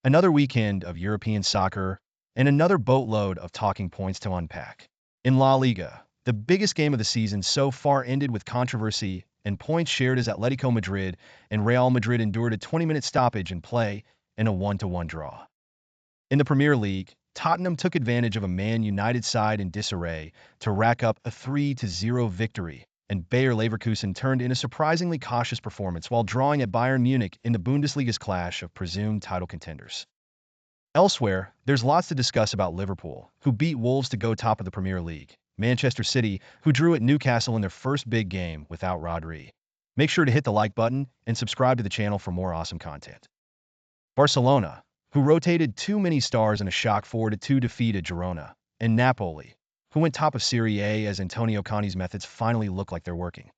Another weekend of European soccer, and another boatload of talking points to unpack. In La Liga, the biggest game of the season so far ended with controversy and points shared as Atlético Madrid and Real Madrid endured a 20-minute stoppage in play and a 1-1 draw. In the Premier League, Tottenham took advantage of a Man United side in disarray to rack up a 3-0 victory, and Bayer Leverkusen turned in a surprisingly cautious performance while drawing at Bayern Munich in the Bundesliga's clash of presumed title contenders. Elsewhere, there's lots to discuss about Liverpool, who beat Wolves to go top of the Premier League, Manchester City, who drew at Newcastle in their first big game without Rodri. Make sure to hit the like button and subscribe to the channel for more awesome content. Barcelona, who rotated too many stars in a shock 4-2 defeat at Girona, and Napoli, who went top of Serie A as Antonio Conte's methods finally look like they're working.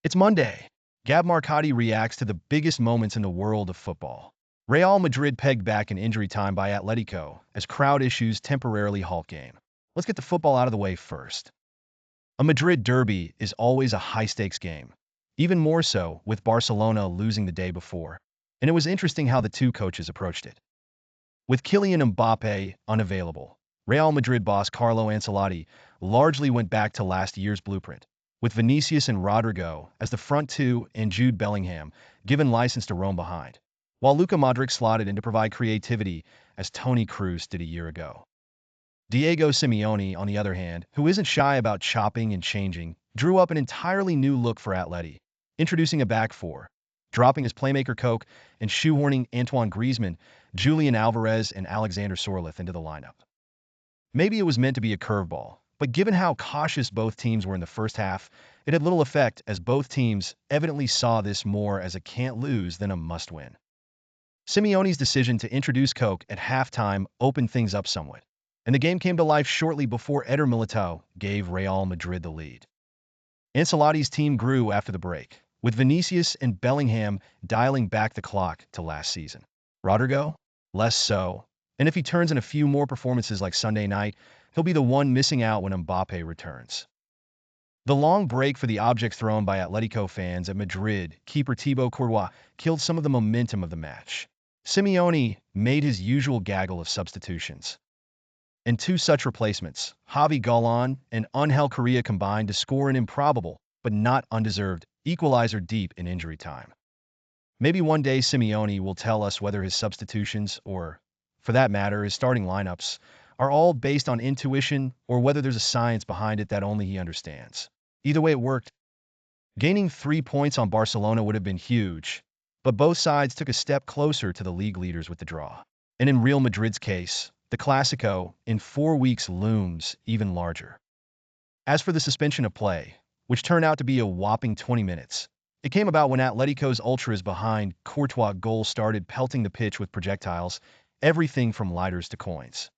It's Monday. Gab Marcotti reacts to the biggest moments in the world of football. Real Madrid pegged back in injury time by Atlético as crowd issues temporarily halt game. Let's get the football out of the way first. A Madrid derby is always a high-stakes game, even more so with Barcelona losing the day before, and it was interesting how the two coaches approached it. With Kylian Mbappe unavailable, Real Madrid boss Carlo Ancelotti largely went back to last year's blueprint, with Vinicius and Rodrigo as the front two and Jude Bellingham given license to roam behind, while Luka Modric slotted in to provide creativity as Toni Kroos did a year ago. Diego Simeone, on the other hand, who isn't shy about chopping and changing, drew up an entirely new look for Atleti, introducing a back four, dropping his playmaker Coke and shoehorning Antoine Griezmann, Julian Alvarez, and Alexander Sorloth into the lineup. Maybe it was meant to be a curveball, but given how cautious both teams were in the first half, it had little effect as both teams evidently saw this more as a can't-lose than a must-win. Simeone's decision to introduce Coke at halftime opened things up somewhat, and the game came to life shortly before Eder Militao gave Real Madrid the lead. Ancelotti's team grew after the break, with Vinicius and Bellingham dialing back the clock to last season. Rodrigo? Less so, and if he turns in a few more performances like Sunday night, he'll be the one missing out when Mbappe returns. The long break for the objects thrown by Atletico fans at Madrid, keeper Thibaut Courtois, killed some of the momentum of the match. Simeone made his usual gaggle of substitutions. And two such replacements, Javi Galán and Angel Correa, combined to score an improbable, but not undeserved, equalizer deep in injury time. Maybe one day Simeone will tell us whether his substitutions, or, for that matter, his starting lineups, are all based on intuition or whether there's a science behind it that only he understands. Either way, it worked. Gaining 3 points on Barcelona would have been huge, but both sides took a step closer to the league leaders with the draw. And in Real Madrid's case, the Clásico in 4 weeks looms even larger. As for the suspension of play, which turned out to be a whopping 20 minutes, it came about when Atletico's ultras behind Courtois' goal started pelting the pitch with projectiles, everything from lighters to coins.